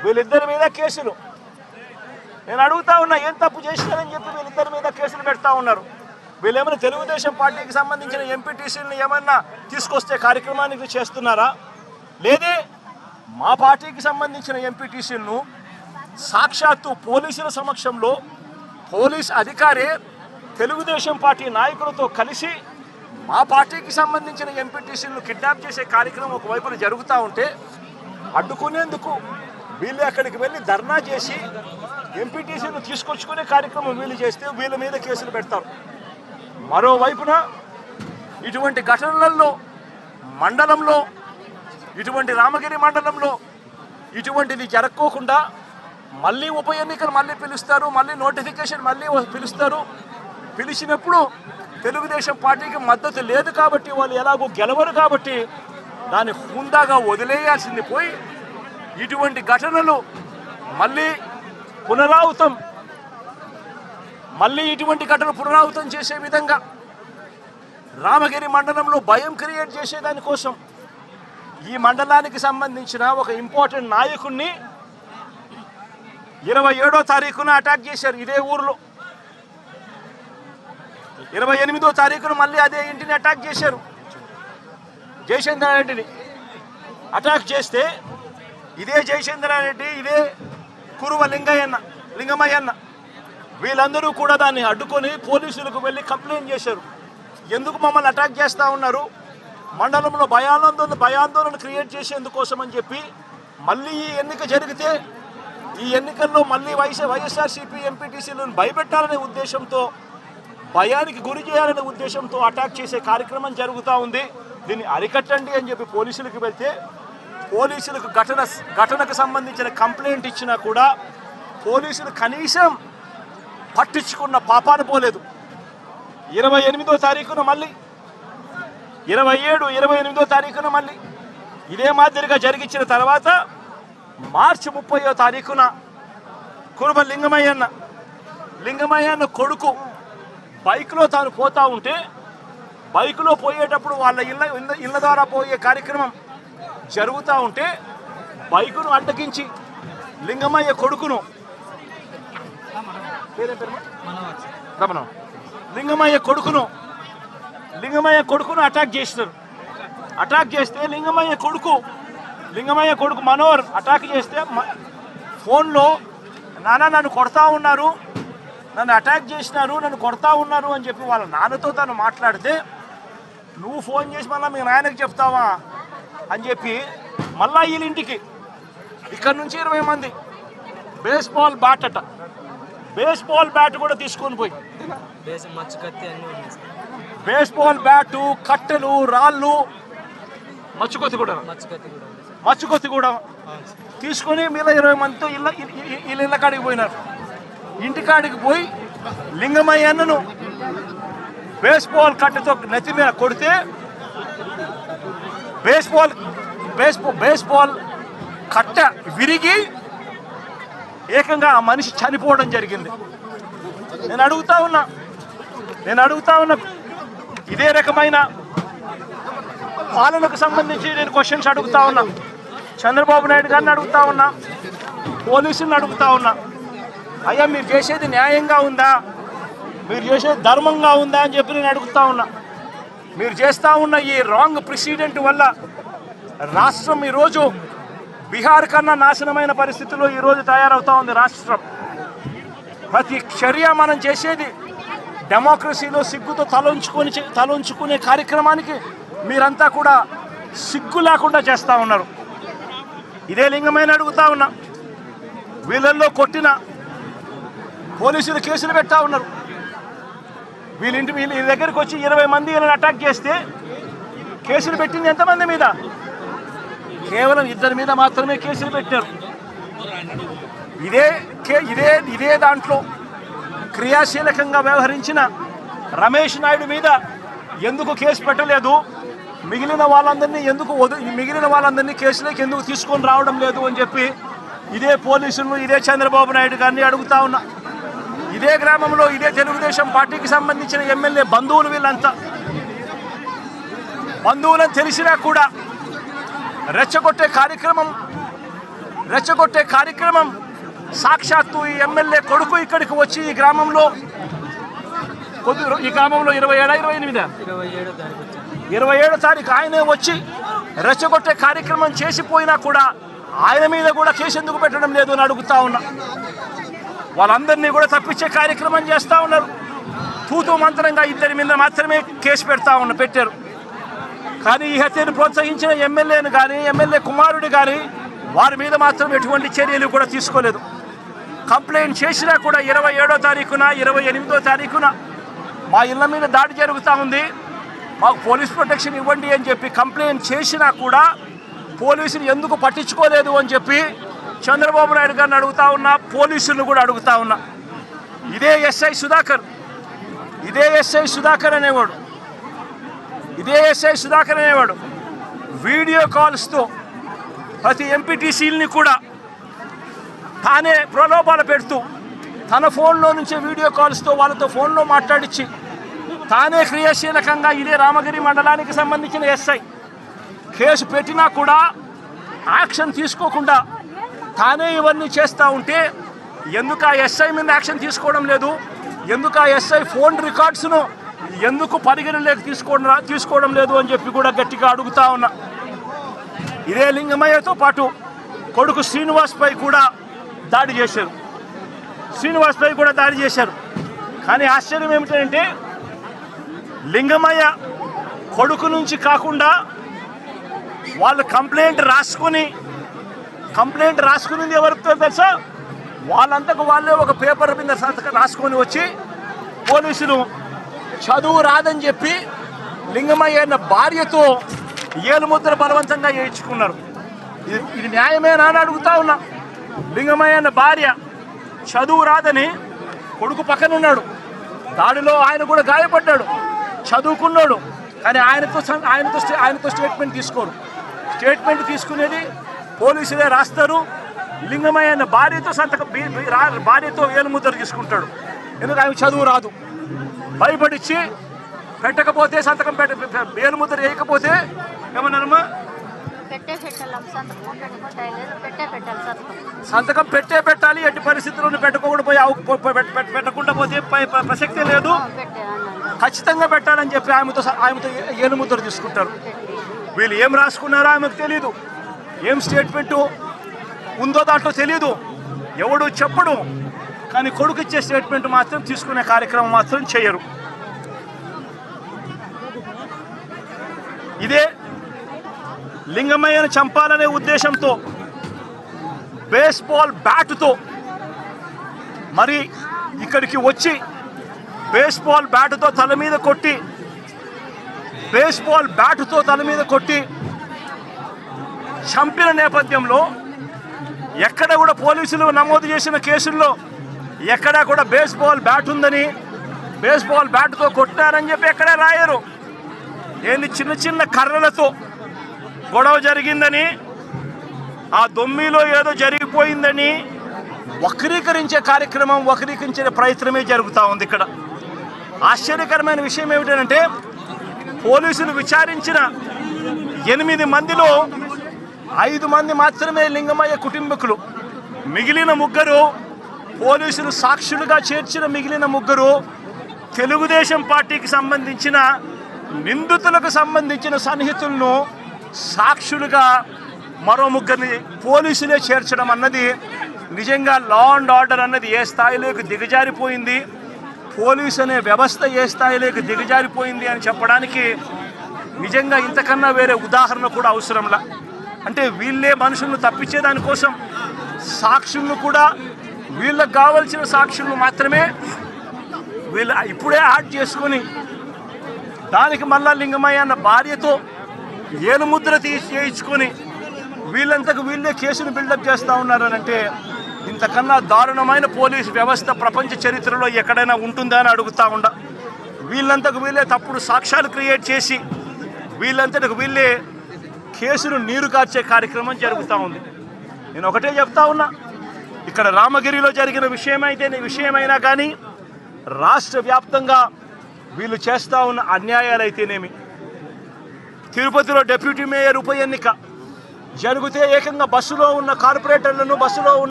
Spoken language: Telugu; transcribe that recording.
వీళ్ళిద్దరి మీద కేసులు. నేను అడుగుతా ఉన్నా, ఏం తప్పు చేసినారని చెప్పి వీళ్ళిద్దరి మీద కేసులు పెడతా ఉన్నారు. వీళ్ళేమైనా తెలుగుదేశం పార్టీకి సంబంధించిన ఎంపీటీసీలను ఏమన్నా తీసుకొస్తే కార్యక్రమానికి చేస్తున్నారా? లేదే మా పార్టీకి సంబంధించిన ఎంపీటీసీలను సాక్షాత్తు పోలీసుల సమక్షంలో పోలీస్ అధికారే తెలుగుదేశం పార్టీ నాయకులతో కలిసి మా పార్టీకి సంబంధించిన ఎంపీటీసీలను కిడ్నాప్ చేసే కార్యక్రమం ఒకవైపున జరుగుతూ ఉంటే అడ్డుకునేందుకు వీళ్ళు అక్కడికి వెళ్ళి ధర్నా చేసి ఎంపీటీసీలను తీసుకొచ్చుకునే కార్యక్రమం వీళ్ళు చేస్తే వీళ్ళ మీద కేసులు పెడతారు. మరోవైపున ఇటువంటి ఘటనలలో మండలంలో, ఇటువంటి రామగిరి మండలంలో ఇటువంటిది జరగకోకుండా మళ్ళీ ఉప ఎన్నికలు మళ్ళీ పిలుస్తారు, మళ్ళీ నోటిఫికేషన్ మళ్ళీ పిలుస్తారు. పిలిచినప్పుడు తెలుగుదేశం పార్టీకి మద్దతు లేదు కాబట్టి, వాళ్ళు ఎలాగో గెలవరు కాబట్టి దాన్ని హుందాగా వదిలేయాల్సింది పోయి ఇటువంటి ఘటనలు మళ్ళీ ఇటువంటి ఘటనలు పునరావృతం చేసే విధంగా రామగిరి మండలంలో భయం క్రియేట్ చేసేదానికోసం ఈ మండలానికి సంబంధించిన ఒక ఇంపార్టెంట్ నాయకుడిని 27వ తారీఖున అటాక్ చేశారు ఇదే ఊర్లో. 28వ తారీఖున మళ్ళీ అదే ఇంటిని అటాక్ చేశారు. జయచంద్రారెడ్డిని అటాక్ చేస్తే ఇదే జయచంద్రారెడ్డి, ఇదే కురువ లింగమయ్యన్న వీళ్ళందరూ కూడా దాన్ని అడ్డుకొని పోలీసులకు వెళ్ళి కంప్లైంట్ చేశారు. ఎందుకు మమ్మల్ని అటాక్ చేస్తూ ఉన్నారు, మండలంలో భయాందోళన క్రియేట్ చేసేందుకోసం అని చెప్పి మళ్ళీ ఈ ఎన్నిక జరిగితే ఈ ఎన్నికల్లో మళ్ళీ వైఎస్ఆర్సీపీ ఎంపీటీసీలను భయపెట్టాలనే ఉద్దేశంతో, భయానికి గురి చేయాలనే ఉద్దేశంతో అటాక్ చేసే కార్యక్రమం జరుగుతూ ఉంది. దీన్ని అరికట్టండి అని చెప్పి పోలీసులకు వెళ్తే పోలీసులకు ఘటనకు సంబంధించిన కంప్లైంట్ ఇచ్చినా కూడా పోలీసులు కనీసం పట్టించుకున్న పాపాన పోలేదు. 28వ తారీఖున మళ్ళీ 28వ తారీఖున మళ్ళీ ఇదే మాదిరిగా జరిగించిన తర్వాత మార్చి 30వ తారీఖున కురుబ లింగమయ్యన్న కొడుకు బైక్లో తాను పోతా ఉంటే బైక్లో పోయేటప్పుడు వాళ్ళ ఇళ్ళ ద్వారా పోయే కార్యక్రమం జరుగుతూ ఉంటే బైకును అడ్డగించి లింగమయ్య కొడుకును అటాక్ చేస్తారు. అటాక్ చేస్తే లింగమయ్య కొడుకు మనోహర్ అటాక్ చేస్తే ఫోన్లో నాన్న నన్ను కొడతా ఉన్నారు, నన్ను అటాక్ చేసినారు, నన్ను కొడతా ఉన్నారు అని చెప్పి వాళ్ళ నాన్నతో తను మాట్లాడితే నువ్వు ఫోన్ చేసి మళ్ళీ మీ నాయనకి చెప్తావా అని చెప్పి మళ్ళా వీళ్ళింటికి ఇక్కడ నుంచి 20 మంది బేస్బాల్ బ్యాట్ కూడా తీసుకొని పోయి బేస్బాల్ బ్యాటు, కట్టెలు, రాళ్ళు, మచ్చుకొత్తి కూడా తీసుకొని మీద 20 మందితో ఇళ్ళ కాడికి పోయినారు. ఇంటికాడికి పోయి లింగమయ్యన్నను బేస్బాల్ కట్టెతో నెత్తి మీద కొడితే బేస్బాల్ కట్ట విరిగి ఏకంగా ఆ మనిషి చనిపోవడం జరిగింది. నేను అడుగుతా ఉన్నా ఇదే రకమైన పాలనకు సంబంధించి నేను క్వశ్చన్స్ అడుగుతా ఉన్నా. చంద్రబాబు నాయుడు గారిని అడుగుతా ఉన్నా, పోలీసులను అడుగుతా ఉన్నా, అయ్యా మీరు చేసేది న్యాయంగా ఉందా, మీరు చేసేది ధర్మంగా ఉందా అని చెప్పి నేను అడుగుతా ఉన్నా. మీరు చేస్తూ ఉన్న ఈ రాంగ్ ప్రెసిడెంట్ వల్ల రాష్ట్రం ఈరోజు బీహార్ కన్నా నాశనమైన పరిస్థితుల్లో ఈరోజు తయారవుతూ ఉంది రాష్ట్రం. ప్రతి చర్య మనం చేసేది డెమోక్రసీలో సిగ్గుతో తలంచుకునే కార్యక్రమానికి మీరంతా కూడా సిగ్గు లేకుండా చేస్తూ ఉన్నారు. ఇదే లింగమైన అడుగుతా ఉన్నా, వీళ్ళల్లో కొట్టిన పోలీసులు కేసులు పెడతా ఉన్నారు. వీళ్ళ దగ్గరికి వచ్చి 20 మంది వీళ్ళని అటాక్ చేస్తే కేసులు పెట్టింది ఎంతమంది మీద? కేవలం 2 మీద మాత్రమే కేసులు పెట్టారు. ఇదే దాంట్లో క్రియాశీలకంగా వ్యవహరించిన రమేష్ నాయుడు మీద ఎందుకు కేసు పెట్టలేదు, మిగిలిన వాళ్ళందరినీ కేసులోకి ఎందుకు తీసుకొని రావడం లేదు అని చెప్పి ఇదే పోలీసులను, ఇదే చంద్రబాబు నాయుడు గారిని అడుగుతా ఉన్నా. ఇదే గ్రామంలో ఇదే తెలుగుదేశం పార్టీకి సంబంధించిన ఎమ్మెల్యే బంధువులు వీళ్ళంతా బంధువులని తెలిసినా కూడా రెచ్చగొట్టే కార్యక్రమం రెచ్చగొట్టే కార్యక్రమం సాక్షాత్తు ఈ ఎమ్మెల్యే కొడుకు ఇక్కడికి వచ్చి ఈ గ్రామంలో 27 తారీఖు ఆయనే వచ్చి రెచ్చగొట్టే కార్యక్రమం చేసిపోయినా కూడా ఆయన మీద కూడా కేసు ఎందుకు పెట్టడం లేదు అని అడుగుతా ఉన్నా. వాళ్ళందరినీ కూడా తప్పించే కార్యక్రమం చేస్తూ ఉన్నారు. తూతూ మంత్రంగా 2 మీద మాత్రమే కేసు పెట్టారు. కానీ ఈ హత్యను ప్రోత్సహించిన ఎమ్మెల్యేను కానీ ఎమ్మెల్యే కుమారుడు కానీ వారి మీద మాత్రం ఎటువంటి చర్యలు కూడా తీసుకోలేదు. కంప్లైంట్ చేసినా కూడా 27వ తారీఖున 28వ తారీఖున మా ఇళ్ళ మీద దాడి జరుగుతూ ఉంది, మాకు పోలీస్ ప్రొటెక్షన్ ఇవ్వండి అని చెప్పి కంప్లైంట్ చేసినా కూడా పోలీసులు ఎందుకు పట్టించుకోలేదు అని చెప్పి చంద్రబాబు నాయుడు గారిని అడుగుతా ఉన్నా, పోలీసులను కూడా అడుగుతా ఉన్నా. ఇదే ఎస్ఐ సుధాకర్ అనేవాడు వీడియో కాల్స్తో ప్రతి ఎంపీటీసీలని కూడా తానే ప్రలోభాలు పెడుతూ తన ఫోన్లో నుంచే వీడియో కాల్స్తో వాళ్ళతో ఫోన్లో మాట్లాడించి తానే క్రియాశీలకంగా ఇదే రామగిరి మండలానికి సంబంధించిన ఎస్ఐ కేసు పెట్టినా కూడా యాక్షన్ తీసుకోకుండా తానే ఇవన్నీ చేస్తూ ఉంటే ఎందుకు ఆ ఎస్ఐ మీద యాక్షన్ తీసుకోవడం లేదు, ఎందుకు ఆ ఎస్ఐ ఫోన్ రికార్డ్స్ను ఎందుకు పరిగణలోకి తీసుకోవడం లేదు అని చెప్పి కూడా గట్టిగా అడుగుతా ఉన్నా. ఇదే లింగమయ్యతో పాటు కొడుకు శ్రీనివాస్పై కూడా దాడి చేశారు. కానీ ఆశ్చర్యం ఏమిటంటే లింగమయ్య కొడుకు నుంచి కాకుండా వాళ్ళు కంప్లైంట్ రాసుకునింది ఎవరితో తెలుసా? వాళ్ళంతకు వాళ్ళే ఒక పేపర్ మీద రాసుకొని వచ్చి పోలీసులు చదువు రాదని చెప్పి లింగమయ్య అన్న భార్యతో ఏలుముద్ర బలవంతంగా వేయించుకున్నారు. ఇది న్యాయమేనా అని అడుగుతా ఉన్నా. లింగమయ్య అన్న భార్య చదువు రాదని కొడుకు పక్కన ఉన్నాడు, దాడిలో ఆయన కూడా గాయపడ్డాడు, చదువుకున్నాడు. కానీ ఆయనతో స్టేట్మెంట్ తీసుకోరు. స్టేట్మెంట్ తీసుకునేది పోలీసులే రాస్తారు. లింగమయ్య అన్న భార్యతో ఏలుముద్ర తీసుకుంటాడు. ఎందుకు ఆయన చదువు రాదు, భయపడిచ్చి పెట్టకపోతే సంతకం ఏలుముద్ర వేయకపోతే ఏమన్నారమ్మా, సంతకం పెట్టాలి. ఎట్టి పరిస్థితుల్లో పెట్టకుండా పోతే ప్రసక్తే లేదు, ఖచ్చితంగా పెట్టాలని చెప్పి ఆమెతో ఏలుముద్ర తీసుకుంటారు. వీళ్ళు ఏం రాసుకున్నారో ఆమెకు తెలీదు, ఏం స్టేట్మెంటు ఉందో దాంట్లో తెలీదు, ఎవడు చెప్పడు. కానీ కొడుకు ఇచ్చే స్టేట్మెంట్ మాత్రం తీసుకునే కార్యక్రమం మాత్రం చేయరు. ఇదే లింగమయ్యను చంపాలనే ఉద్దేశంతో బేస్బాల్ బ్యాటుతో మరి ఇక్కడికి వచ్చి బేస్బాల్ బ్యాటుతో తల మీద కొట్టి చంపిన నేపథ్యంలో ఎక్కడ కూడా పోలీసులు నమోదు చేసిన కేసుల్లో ఎక్కడా కూడా బేస్బాల్ బ్యాట్ ఉందని, బేస్బాల్ బ్యాట్తో కొట్టారని చెప్పి ఎక్కడా రాయరు. ఏంది చిన్న కర్రలతో గొడవ జరిగిందని, ఆ దొమ్మిలో ఏదో జరిగిపోయిందని వక్రీకరించే ప్రయత్నమే జరుగుతూ ఉంది. ఇక్కడ ఆశ్చర్యకరమైన విషయం ఏమిటంటే పోలీసులు విచారించిన 8 మందిలో 5 మంది మాత్రమే లింగమయ్య కుటుంబీకులు. మిగిలిన 3 పోలీసులు సాక్షులుగా చేర్చిన మిగిలిన 3 తెలుగుదేశం పార్టీకి సంబంధించిన నిందితులకు సంబంధించిన సన్నిహితులను సాక్షులుగా మరో 3 పోలీసులే చేర్చడం అన్నది నిజంగా లా అండ్ ఆర్డర్ అన్నది ఏ స్థాయిలోకి దిగజారిపోయింది, పోలీసు అనే వ్యవస్థ ఏ స్థాయిలోకి దిగజారిపోయింది అని చెప్పడానికి నిజంగా ఇంతకన్నా వేరే ఉదాహరణ కూడా అవసరంలా. అంటే వీళ్ళే మనుషులను తప్పించేదానికోసం సాక్షులను కూడా వీళ్ళకు కావలసిన సాక్షులను మాత్రమే వీళ్ళు ఇప్పుడే యాడ్ చేసుకొని దానికి మళ్ళా లింగమయ్య అన్న భార్యతో ఏలుముద్ర చేయించుకొని వీళ్ళంతకు వీళ్ళే కేసును బిల్డప్ చేస్తూ ఉన్నారనంటే ఇంతకన్నా దారుణమైన పోలీసు వ్యవస్థ ప్రపంచ చరిత్రలో ఎక్కడైనా ఉంటుందా అని అడుగుతూ ఉండ. వీళ్ళంతకు వీళ్ళే తప్పుడు సాక్ష్యాలు క్రియేట్ చేసి వీళ్ళంతకు వీళ్ళే కేసును నీరు కార్చే కార్యక్రమం జరుగుతూ ఉంది. నేను ఒకటే చెప్తా ఉన్నా, ఇక్కడ రామగిరిలో జరిగిన విషయమైనా కానీ రాష్ట్ర వ్యాప్తంగా వీళ్ళు చేస్తూ ఉన్న అన్యాయాలు అయితేనేమి, తిరుపతిలో డిప్యూటీ మేయర్ ఉప ఎన్నిక జరిగితే ఏకంగా బస్సులో ఉన్న కార్పొరేటర్లను బస్సులో ఉన్న